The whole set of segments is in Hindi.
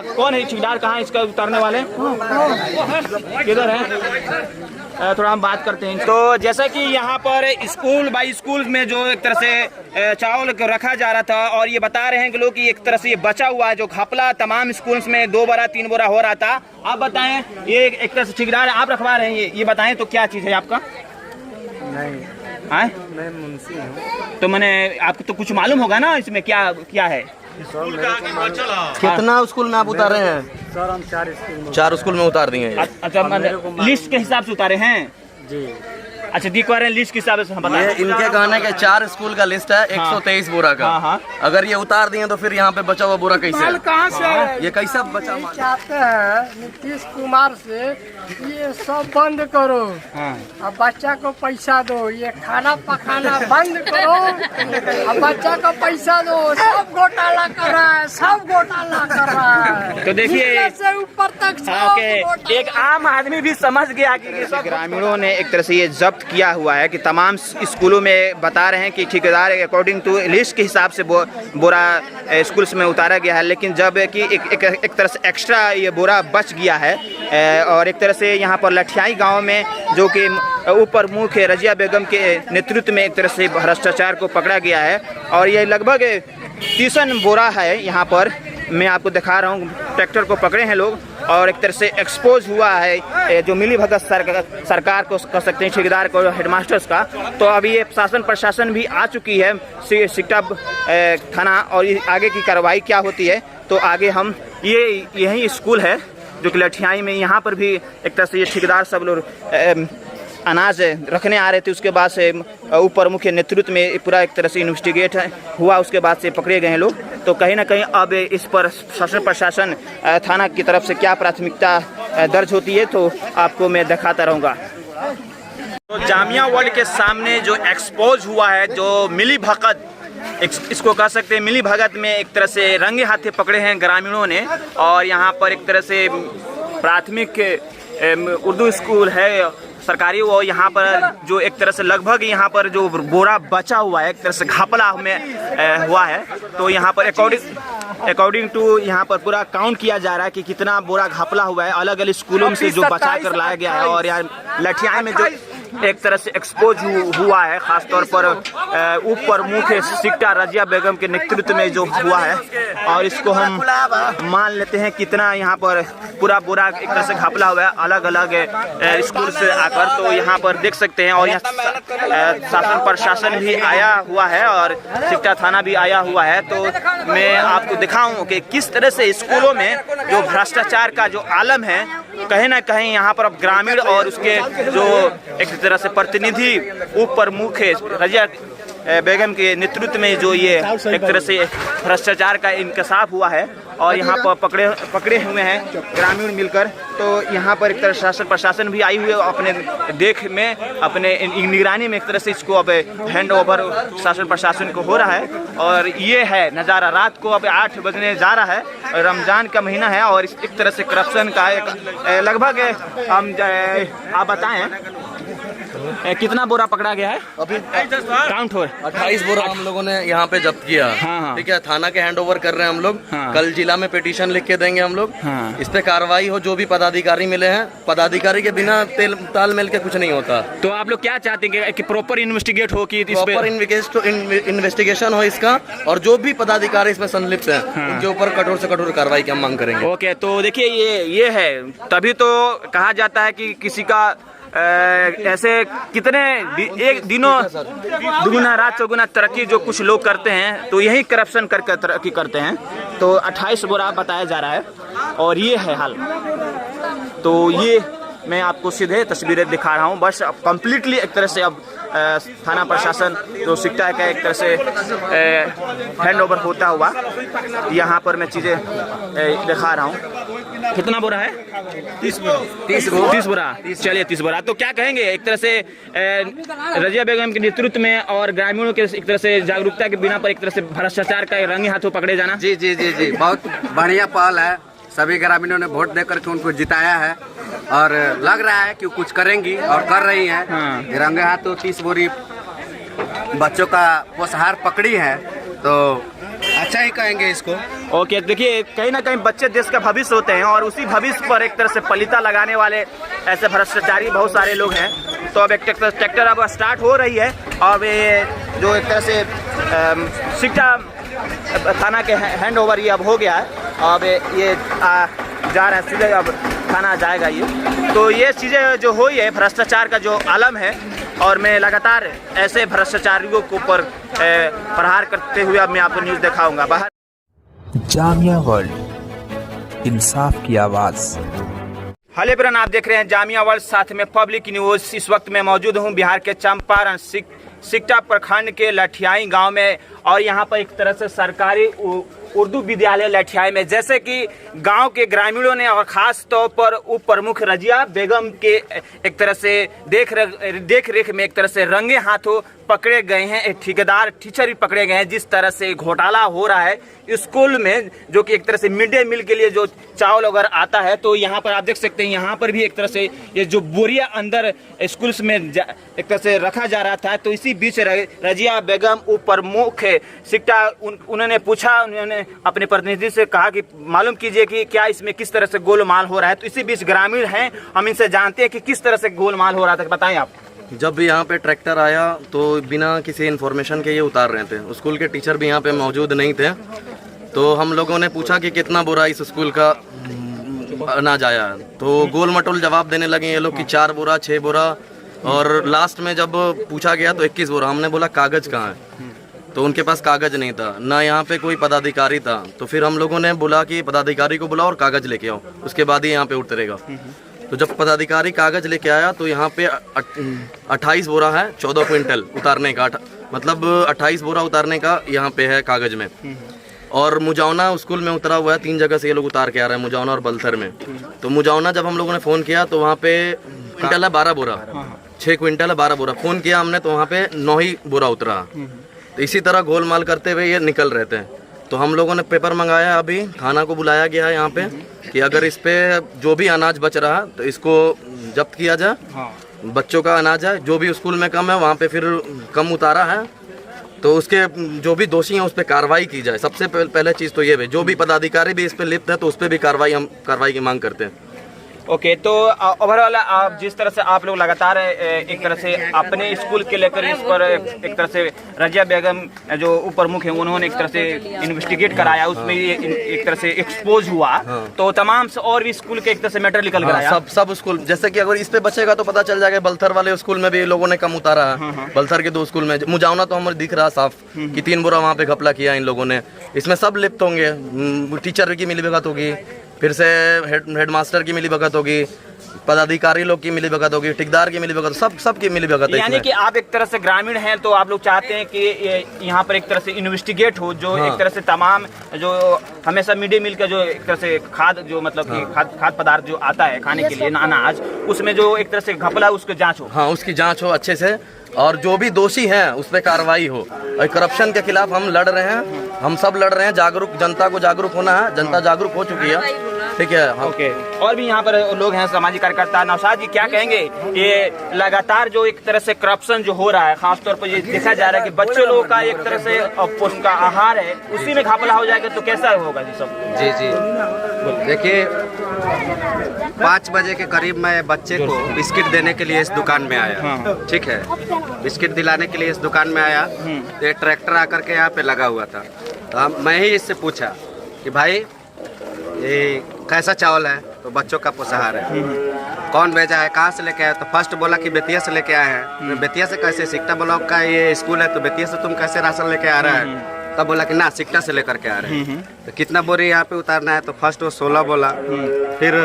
कौन है ठेकेदार, कहाँ है इसका उतारने वाले, किधर है, थोड़ा हम बात करते हैं। तो जैसा कि यहाँ पर स्कूल बाई स्कूल में जो एक तरह से चावल रखा जा रहा था और ये बता रहे हैं कि लोग कि एक तरह से ये बचा हुआ है जो घपला तमाम स्कूल्स में 2 बोरा 3 बोरा हो रहा था। आप बताएं, ये एक तरह से ठेकेदार आप रखवा रहे हैं, ये बताएं तो क्या चीज़ है आपका? नहीं, मैं मुंशी हूँ। तो मैंने आपको तो कुछ मालूम होगा ना इसमें क्या क्या है? कितना स्कूल में आप उतारे हैं? सर हम 4 स्कूल में उतार दिए हैं। अच्छा, लिस्ट के हिसाब से उतारे हैं जी। अच्छा, दिखवा रहे हैं लिस्ट के हिसाब से हम बता। ये इनके कहने के 4 स्कूल का लिस्ट है 123 बोरा का। हाँ। अगर ये उतार दिए तो फिर यहाँ पे बचा हुआ बोरा कैसे है? कहाँ से ये कैसा बचा? चाहते हैं नीतीश कुमार से ये सब बंद करो, अब बच्चा को पैसा दो, ये खाना पकाना बंद करो, अब बच्चा को पैसा दो। सब घोटाला कर रहा है, सब घोटाला कर रहा है। तो देखिए से ऊपर तक सब एक आम आदमी भी समझ गया कि ग्रामीणों ने एक तरह से ये जब्त किया हुआ है कि तमाम स्कूलों में बता रहे हैं कि ठेकेदार अकॉर्डिंग टू लिस्ट के हिसाब से बोरा स्कूल्स में उतारा गया है, लेकिन जब कि एक तरह से एक्स्ट्रा ये बोरा बच गया है और एक तरह से यहाँ पर लठियाई गांव में जो कि ऊपर मुख रजिया बेगम के नेतृत्व में एक तरह से भ्रष्टाचार को पकड़ा गया है और ये लगभग 30 बोरा है। यहाँ पर मैं आपको दिखा रहा हूँ, ट्रैक्टर को पकड़े हैं लोग और एक तरह से एक्सपोज हुआ है जो मिली भगत सरकार को कह सकते हैं, ठेकेदार को, हेडमास्टर्स का। तो अभी ये शासन प्रशासन भी आ चुकी है सिकटा थाना और आगे की कार्रवाई क्या होती है तो आगे हम यही स्कूल है जो कि लठियाई में, यहाँ पर भी एक तरह से ये ठेकेदार सब लोग अनाज रखने आ रहे थे, उसके बाद से ऊपर मुख्य नेतृत्व में पूरा एक तरह से इन्वेस्टिगेट हुआ, उसके बाद से पकड़े गए हैं लोग। तो कहीं ना कहीं अब इस पर शासन प्रशासन थाना की तरफ से क्या प्राथमिकता दर्ज होती है तो आपको मैं दिखाता रहूँगा। तो जामिया वर्ल्ड के सामने जो एक्सपोज हुआ है, जो मिली भगत इसको कह सकते हैं, मिली भगत में एक तरह से रंगे हाथे पकड़े हैं ग्रामीणों ने और यहाँ पर एक तरह से प्राथमिक उर्दू स्कूल है सरकारी, वो यहाँ पर जो एक तरह से लगभग यहाँ पर जो बोरा बचा हुआ है एक तरह से घपला में हुआ है। तो यहाँ पर अकॉर्डिंग टू यहाँ पर पूरा काउंट किया जा रहा है कि कितना बोरा घपला हुआ है, अलग अलग स्कूलों से जो बचा कर लाया गया है और यहाँ लठियाई में जो एक तरह से एक्सपोज हुआ है, खासतौर पर ऊपर मुख्य सिकटा रजिया बेगम के नेतृत्व में जो हुआ है और इसको हम मान लेते हैं कितना यहाँ पर पूरा बोरा एक तरह से घपला हुआ है अलग अलग स्कूल से आकर। तो यहाँ पर देख सकते हैं और यहाँ शासन प्रशासन भी आया हुआ है और सिकटा थाना भी आया हुआ है। तो मैं आपको दिखाऊं कि किस तरह से स्कूलों में जो भ्रष्टाचार का जो आलम है, कहीं ना कहीं यहाँ पर अब ग्रामीण और उसके जो एक तरह से प्रतिनिधि ऊपर मुख्य रजिया बेगम के नेतृत्व में जो ये एक तरह से भ्रष्टाचार का इंकशाफ हुआ है और यहाँ पर पकड़े हुए हैं ग्रामीण मिलकर। तो यहाँ पर एक तरह शासन प्रशासन भी आई हुई है अपने देख में, अपने निगरानी में एक तरह से इसको अब हैंड ओवर शासन प्रशासन को हो रहा है। और ये है नज़ारा, रात को अब 8 बजने जा रहा है, रमज़ान का महीना है और एक तरह से करप्शन का एक लगभग हम आप बताएं कितना बोरा पकड़ा गया है? अभी काउंट हो 28 बोरा हम लोगों ने यहाँ पे जब्त किया। हाँ। ठीक है, थाना के हैंड ओवर कर रहे हैं हम लोग। हाँ। कल जिला में पिटीशन लिख के देंगे हम लोग। हाँ। इस पे कार्रवाई हो, जो भी पदाधिकारी मिले हैं, पदाधिकारी के बिना तालमेल के कुछ नहीं होता। तो आप लोग क्या चाहते हैं कि प्रॉपर इन्वेस्टिगेट हो, कि प्रॉपर इन्वेस्टिगेशन हो इसका और जो भी पदाधिकारी इसमें संलिप्त है उनके ऊपर कठोर से कठोर कार्रवाई की हम मांग करेंगे। ओके, तो देखिए ये है, तभी तो कहा जाता है कि किसी का ऐसे कितने एक दिनों दुगुना रात चौगुना तरक्की जो कुछ लोग करते हैं तो यही करप्शन करके तरक्की करते हैं। तो 28 बोरा बताया जा रहा है और ये है हाल। तो ये मैं आपको सीधे तस्वीरें दिखा रहा हूँ, बस अब कम्प्लीटली एक तरह से अब थाना प्रशासन जो सिकटा का एक तरह से हैंड ओवर होता हुआ यहाँ पर मैं चीज़ें दिखा रहा हूँ। कितना बोरा है? 30 बोरा। चलिए 30 बोरा। तो क्या कहेंगे, एक तरह से रजिया बेगम के नेतृत्व में और ग्रामीणों के एक तरह से जागरूकता के बिना पर एक तरह से भ्रष्टाचार का रंगे हाथों पकड़े जाना? जी जी जी जी, बहुत बढ़िया पहल है। सभी ग्रामीणों ने वोट देकर के उनको जिताया है और लग रहा है कि कुछ करेंगी और कर रही हैं। हाँ। रंगे हाथों 30 बोरी बच्चों का पोषाहार पकड़ी है। तो अच्छा ही कहेंगे इसको। ओके, देखिए कहीं ना कहीं बच्चे देश का भविष्य होते हैं और उसी भविष्य पर एक तरह से पलीता लगाने वाले ऐसे भ्रष्टाचारी बहुत सारे लोग हैं। तो अब एक ट्रैक्टर अब स्टार्ट हो रही है और ये जो एक तरह से सिक्टा थाना के हैंड ओवर ये अब हो गया है। अब ये जा रहा है सीधे, अब थाना जाएगा ये। तो ये चीज़ें जो हुई है भ्रष्टाचार का जो आलम है और मैं लगातार ऐसे भ्रष्टाचारियों के ऊपर प्रहार करते हुए अब मैं आपको न्यूज़ दिखाऊंगा। बाहर जामिया वर्ल्ड, इंसाफ की आवाज़। हेलो एवरीवन, आप देख रहे हैं जामिया वर्ल्ड, साथ में पब्लिक न्यूज़। इस वक्त मैं मौजूद हूं बिहार के चंपारण सिकटा प्रखंड के लठियाई गांव में और यहां पर एक तरह से सरकारी उर्दू विद्यालय लठियाई में, जैसे कि गांव के ग्रामीणों ने और ख़ास तौर पर उप प्रमुख रजिया बेगम के एक तरह से देख रेख में एक तरह से रंगे हाथों पकड़े गए हैं। एक ठेकेदार टीचर भी पकड़े गए हैं। जिस तरह से घोटाला हो रहा है स्कूल में, जो कि एक तरह से मिड डे मील के लिए जो चावल वगैरह आता है, तो यहाँ पर आप देख सकते हैं यहाँ पर भी एक तरह से ये जो बोरिया अंदर स्कूल्स में एक तरह से रखा जा रहा था। तो इसी बीच रजिया बेगम उप प्रमुख सिकटा उन्होंने पूछा, उन्होंने अपने प्रतिनिधि से कहा कि मालूम कीजिए कि क्या इसमें किस तरह से गोलमाल हो रहा है। तो इसी बीच ग्रामीण हैं, हम इनसे जानते हैं कि किस तरह से गोलमाल हो रहा था। बताएं आप। जब भी यहाँ पे ट्रैक्टर आया तो बिना किसी इन्फॉर्मेशन के ये उतार रहे थे। स्कूल के टीचर भी यहाँ पे मौजूद नहीं थे। तो हम लोगों ने पूछा कि कितना बोरा इस स्कूल का अनाज आया, तो गोल मटोल जवाब देने लगे ये लोग कि 4 बोरा 6 बोरा, और लास्ट में जब पूछा गया तो 21 बोरा। हमने बोला कागज़ कहाँ है, तो उनके पास कागज़ नहीं था, ना यहाँ पे कोई पदाधिकारी था। तो फिर हम लोगों ने बोला कि पदाधिकारी को बुलाओ और कागज़ लेके आओ, उसके बाद ही यहाँ पे उतरेगा। तो जब पदाधिकारी कागज़ लेके आया तो यहाँ पे 28 बोरा है 14 क्विंटल उतारने का, मतलब 28 बोरा उतारने का यहाँ पे है कागज़ में। और मुजावना स्कूल में उतरा हुआ है, 3 जगह से ये लोग उतार के आ रहे हैं, मुजावना और बलथर में। तो मुजावना जब हम लोगों ने फ़ोन किया तो वहाँ पे क्विंटल है 12 बोरा, 6 क्विंटल है 12 बोरा। फ़ोन किया हमने तो वहाँ पे 9 ही बोरा उतरा। तो इसी तरह गोलमाल करते हुए ये निकल रहे थे। तो हम लोगों ने पेपर मंगाया, अभी थाना को बुलाया गया है यहाँ पे कि अगर इस पे जो भी अनाज बच रहा है तो इसको जब्त किया जाए। बच्चों का अनाज है, जो भी स्कूल में कम है वहाँ पे फिर कम उतारा है तो उसके जो भी दोषी हैं उस पर कार्रवाई की जाए। सबसे पहले चीज़ तो ये है, जो भी पदाधिकारी भी इस पर लिप्त है तो उस पर भी कार्रवाई की मांग करते हैं। ओके, तो ओवरऑल आप जिस तरह से आप लोग लगातार एक तरह से अपने स्कूल के लेकर इस पर एक तरह से रजिया बेगम जो उप प्रमुख हैं उन्होंने एक तरह से इन्वेस्टिगेट कराया, उसमें एक तरह से एक्सपोज हुआ। तो तमाम और भी स्कूल के एक तरह से मैटर निकल कर आया। सब स्कूल, जैसे कि अगर इस पे बचेगा तो पता चल जाएगा बलथर वाले स्कूल में भी लोगों ने कम उतारा है। बलथर के 2 स्कूल में, मुजावना तो हमें दिख रहा साफ कि 3 बोरा वहाँ पे घपला किया इन लोगों ने। इसमें सब लिप्त होंगे, टीचर की मिलीभगत होगी, फिर से हेडमास्टर की मिलीभगत होगी, पदाधिकारी लोग की मिलीभगत होगी, ठेकेदार की मिलीभगत, सब की मिलीभगत है। यानी कि आप एक तरह से ग्रामीण हैं तो आप लोग चाहते हैं कि यहाँ पर एक तरह से इन्वेस्टिगेट हो, जो एक तरह से तमाम जो हमेशा मिड डे मील का जो एक तरह से खाद जो मतलब कि खाद्य पदार्थ जो आता है खाने के लिए अनाज, उसमें जो एक तरह से घपला उसकी जाँच हो। हाँ, उसकी जाँच हो अच्छे से, और जो भी दोषी हैं उस पर कार्रवाई हो। और करप्शन के खिलाफ हम लड़ रहे हैं, हम सब लड़ रहे हैं। जागरूक जनता को जागरूक होना है, जनता जागरूक हो चुकी है, ठीक है। ओके, और भी यहाँ पर लोग हैं, सामाजिक कार्यकर्ता। नौशाद जी, क्या कहेंगे? ये लगातार जो एक तरह से करप्शन जो हो रहा है, खासतौर पर ये देखा जा रहा है कि बच्चों लोगों का एक तरह से उनका आहार है उसी में घपला हो जाएगा, तो कैसा होगा जी सब? जी देखिए, 5 बजे के करीब मैं बच्चे को बिस्किट देने के लिए इस दुकान में आया। ठीक है, बिस्किट दिलाने के लिए इस दुकान में आया। ये ट्रैक्टर आकर के यहाँ पे लगा हुआ था। तो मैं ही इससे पूछा कि भाई ये कैसा चावल है, तो बच्चों का पोषाहार है। कौन भेजा है, कहाँ से लेके आया? तो फर्स्ट बोला कि बेतिया से लेके आए हैं। बेतिया से कैसे? सिकटा ब्लॉक का ये स्कूल है, तो बेतिया से तुम कैसे राशन लेके आ रहा है? तब बोला कि ना, सिकटा से लेकर के आ रहे हैं। तो कितना बोरी यहाँ पे उतारना है? तो फर्स्ट वो 16 बोला, फिर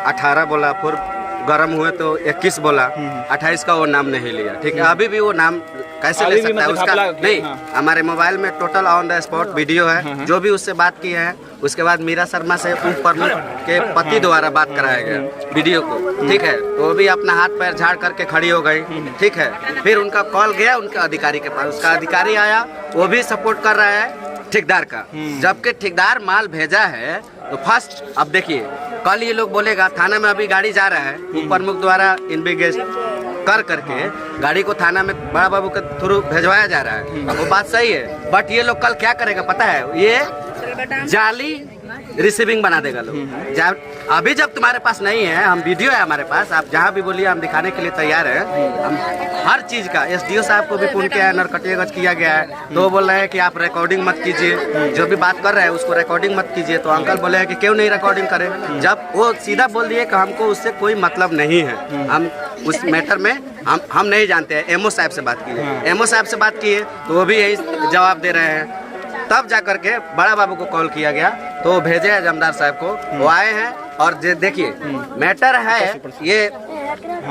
18 बोला, फिर गर्म हुए तो 21 बोला, 28 का वो नाम नहीं लिया। ठीक है, अभी भी वो नाम कैसे ले सकता है उसका? नहीं, हमारे मोबाइल में total on the spot video है, जो भी उससे बात की है। उसके बाद मीरा शर्मा से उप प्रमुख के पति द्वारा बात कराया गया वीडियो को। ठीक है, तो वो भी अपना हाथ पैर झाड़ करके खड़ी हो गई। ठीक है, फिर उनका कॉल गया उनके अधिकारी के पास, उसका अधिकारी आया, वो भी सपोर्ट कर रहा है ठेकेदार का, जबकि ठेकेदार माल भेजा है। तो फर्स्ट अब देखिए, कल ये लोग बोलेगा थाना में अभी गाड़ी जा रहा है, उप प्रमुख द्वारा कर करके गाड़ी को थाना में बड़ा बाबू के थ्रू भेजवाया जा रहा है। वो बात सही है, बट ये लोग कल क्या करेगा पता है, ये जाली रिसीविंग बना देगा लोग। अभी जब तुम्हारे पास नहीं है, हम वीडियो है हमारे पास, आप जहाँ भी बोलिए हम दिखाने के लिए तैयार हैं। हम हर चीज का एसडीओ साहब को भी फोन किया है, नरकटियागंज किया गया है, तो वो बोल रहे हैं कि आप रिकॉर्डिंग मत कीजिए, जो भी बात कर रहे हैं उसको रिकॉर्डिंग मत कीजिए। तो अंकल बोले हैं कि क्यों नहीं रिकॉर्डिंग करें, जब वो सीधा बोल दिए कि हमको उससे कोई मतलब नहीं है, हम उस मैटर में हम नहीं जानते हैं। एमओ साहब से बात किए, एमओ साहब से बात किए तो वो भी यही जवाब दे रहे हैं। तब जा करके बड़ा बाबू को कॉल किया गया, तो भेजे हैं जमदार साहब को, वो आए हैं। और देखिए मैटर है, ये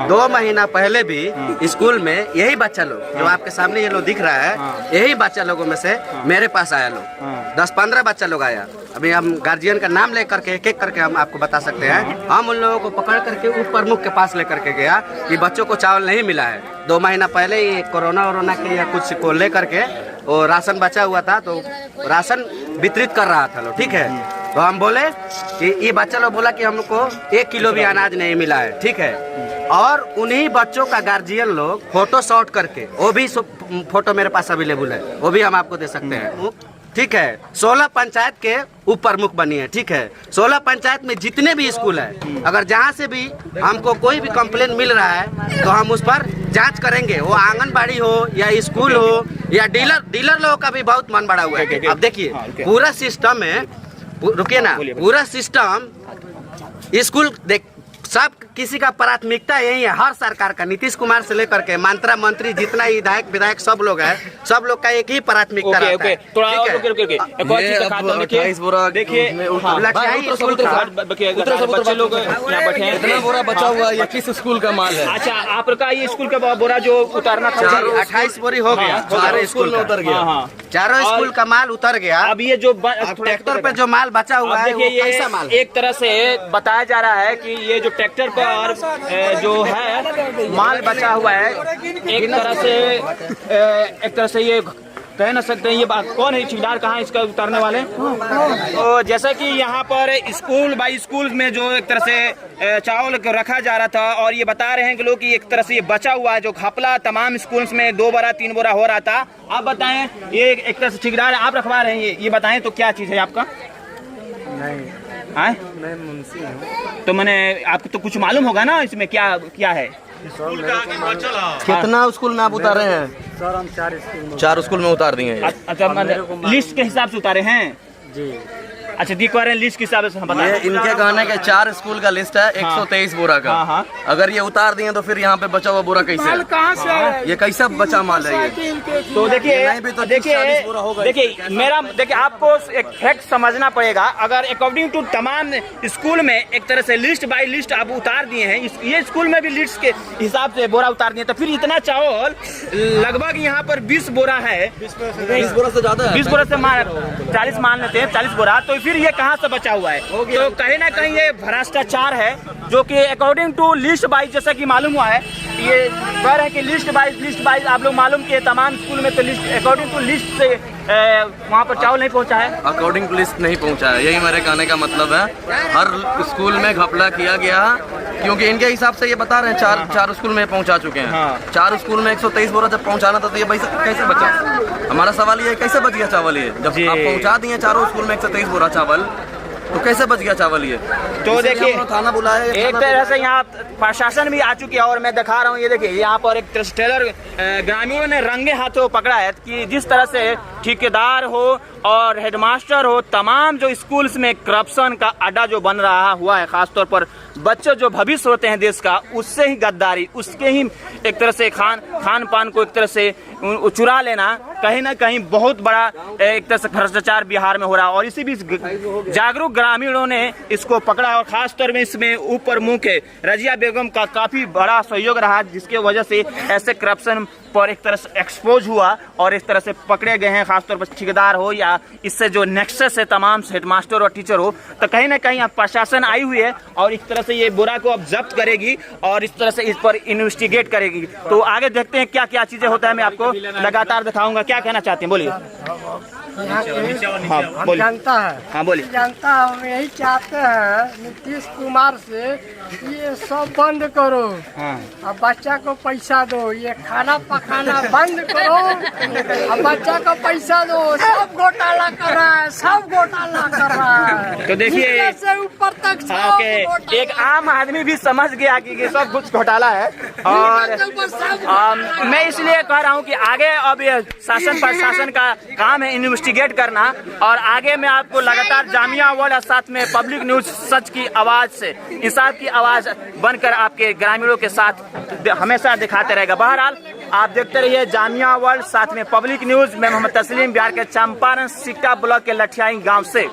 2 महीना पहले भी स्कूल में यही बच्चा लोग जो आपके सामने ये लोग दिख रहा है, यही बच्चा लोगों में से मेरे पास आया लोग, 10-15 बच्चा लोग आया। अभी हम गार्जियन का नाम लेकर के एक एक करके हम आपको बता सकते हैं। हम उन लोगों को पकड़ करके उप प्रमुख के पास लेकर के गया कि बच्चों को चावल नहीं मिला है। 2 महीना पहले ही कोरोना के या कुछ को लेकर के वो राशन बचा हुआ था, तो राशन वितरित कर रहा था लोग, ठीक है। तो हम बोले कि ये बच्चा लोग बोला कि हमको 1 किलो भी अनाज नहीं मिला है, ठीक है। और उन्हीं बच्चों का गार्जियन लोग फोटो शॉट करके, वो भी फोटो मेरे पास अवेलेबल है, वो भी हम आपको दे सकते हैं, ठीक है। 16 पंचायत के उप प्रमुख बनी है, ठीक है। 16 पंचायत में जितने भी स्कूल है, अगर जहाँ से भी हमको कोई भी कंप्लेंट मिल रहा है तो हम उस पर जांच करेंगे। वो आंगनबाड़ी हो या स्कूल हो या डीलर लोगों का भी बहुत मन बढ़ा हुआ है। अब देखिए पूरा सिस्टम है, रुकिए ना, पूरा सिस्टम स्कूल देख, सब किसी का प्राथमिकता यही है, हर सरकार का, नीतीश कुमार से लेकर के मंत्री मंत्री जितना ही विधायक सब लोग हैं, सब लोग का एक ही प्राथमिकता रहता है। बोरा बचा हुआ है, किस स्कूल का माल है? अच्छा, आपका ये स्कूल का बोरा जो उतारना था 28 बोरी हो गया, चारों स्कूल में उतर गया, चारों स्कूल का माल उतर गया। अब ये जो ट्रैक्टर पे जो माल बचा हुआ है, देखिए ये एक तरह से बताया जा रहा है कि ये जो ट्रैक्टर पर जो है माल बचा हुआ है, एक तरह से ये कह न सकते हैं। ये बात कौन है ठेकेदार, कहाँ है इसका उतारने वाले? तो जैसा कि यहाँ पर स्कूल बाई स्कूल में जो एक तरह से चावल रखा जा रहा था, और ये बता रहे हैं कि लोग कि एक तरह से ये बचा हुआ है जो घपला तमाम स्कूल्स में 2 बोरा 3 बोरा हो रहा था। आप बताएं, ये एक तरह से ठेकेदार आप रखवा रहे हैं, ये बताएं तो क्या चीज़ है आपका? नहीं, मैं मुंशी हूँ। तो मैंने आपको तो कुछ मालूम होगा ना इसमें क्या क्या है? कितना स्कूल में आप उतारे हैं? सर हम 4 स्कूल में उतार दिए। अच्छा, लिस्ट के हिसाब से उतारे हैं जी? अच्छा, दी कह रहे हैं लिस्ट के हिसाब से हम बता। इनके कहने के 4 स्कूल का लिस्ट है 123 बोरा का। अगर ये उतार दिए तो फिर यहाँ पे बचा हुआ बोरा कैसे है? कहाँ से है? ये कैसा बचा माल है ये? तो देखिए मेरा देखिए आपको एक फैक्ट समझना पड़ेगा। अगर अकॉर्डिंग टू तमाम स्कूल में एक तरह से लिस्ट बाय लिस्ट आप उतार दिए हैं, ये स्कूल में भी लिस्ट के हिसाब से बोरा उतार दिए, तो फिर इतना चावल लगभग यहाँ पर 20 बोरा है, 20 बोरा से ज्यादा है, 20 बोरा से 40 मान लेते हैं, 40 बोरा, तो फिर ये कहाँ से बचा हुआ है? तो कहीं ना कहीं ये भ्रष्टाचार है, जो कि अकॉर्डिंग टू लिस्ट वाइज, जैसा कि मालूम हुआ है, ये कह रहे हैं कि लिस्ट वाइज आप लोग मालूम किए तमाम स्कूल में, तो लिस्ट अकॉर्डिंग टू लिस्ट से वहाँ पर चावल नहीं पहुँचा है। अकॉर्डिंग टू लिस्ट नहीं पहुँचा है, यही मेरे कहने का मतलब है। हर स्कूल में घपला किया गया, क्योंकि इनके हिसाब से ये बता रहे हैं 4 स्कूल में पहुँचा चुके हैं। 4 स्कूल में 123 बोरा जब पहुँचाना था तो ये कैसे बचा? हमारा सवाल ये कैसे बच गया चावल? ये जब आप पहुँचा दिए 4 स्कूल में 123 बोरा चावल, तो कैसे बच गया चावल ये? तो देखिए थाना बुलाया, एक तरह से यहाँ प्रशासन भी आ चुकी है, और मैं दिखा रहा हूँ, ये देखिए यहाँ पर एक टेलर ग्रामीणों ने रंगे हाथों पकड़ा है कि जिस तरह से ठेकेदार हो और हेडमास्टर हो, तमाम जो स्कूल्स में करप्शन का अड्डा जो बन रहा हुआ है, खासतौर पर बच्चे जो भविष्य होते हैं देश का, उससे ही गद्दारी, उसके ही एक तरह से खान पान को एक तरह से चुरा लेना, कहीं ना कहीं बहुत बड़ा एक तरह से भ्रष्टाचार बिहार में हो रहा है। और इसी बीच जागरूक ग्रामीणों ने इसको पकड़ा, और खास तौर में इसमें ऊपर मुख है रजिया बेगम का काफी बड़ा सहयोग रहा, जिसके वजह से ऐसे करप्शन पर एक तरह से एक्सपोज हुआ और इस तरह से पकड़े गए हैं, खासतौर पर ठेकेदार हो या इससे जो नेक्सस है तमाम हेडमास्टर और टीचर हो। तो कहीं ना कहीं अब प्रशासन आई हुई है और इस तरह से ये बोरा को अब जब्त करेगी और इस तरह से इस पर इन्वेस्टिगेट करेगी। तो आगे देखते हैं क्या क्या चीजें होता है, मैं आपको लगातार दिखाऊंगा। क्या कहना चाहते हैं, बोलिए। यहाँ के हाँ हम बोलिए। जनता है हाँ बोलिए। जनता हम यही चाहते हैं नीतीश कुमार से ये सब बंद करो। हाँ अब बच्चा को पैसा दो, ये खाना पकाना बंद करो। अब बच्चा को पैसा दो, सब घोटाला कर रहा है, सब घोटाला कर रहा है। तो देखिए, नीचे से ऊपर तक सब हाँ, ओके, घोटाला। एक आम आदमी भी समझ गया कि ये सब कुछ घोटाला है। और नीचे से ऊपर सब घोटाला। मैं इसलिए कह रहा हूँ कि आगे अब ये शासन प्रशासन का काम है इन्वेस्टिगेट करना, और आगे में आपको लगातार जामिया वर्ल्ड और साथ में पब्लिक न्यूज सच की आवाज से इंसाफ की आवाज बनकर आपके ग्रामीणों के साथ हमेशा दिखाते रहेगा। बहरहाल आप देखते रहिए जामिया वर्ल्ड साथ में पब्लिक न्यूज। मैं मोहम्मद तस्लीम, बिहार के चंपारण सिक्का ब्लॉक के लठियाई गांव से।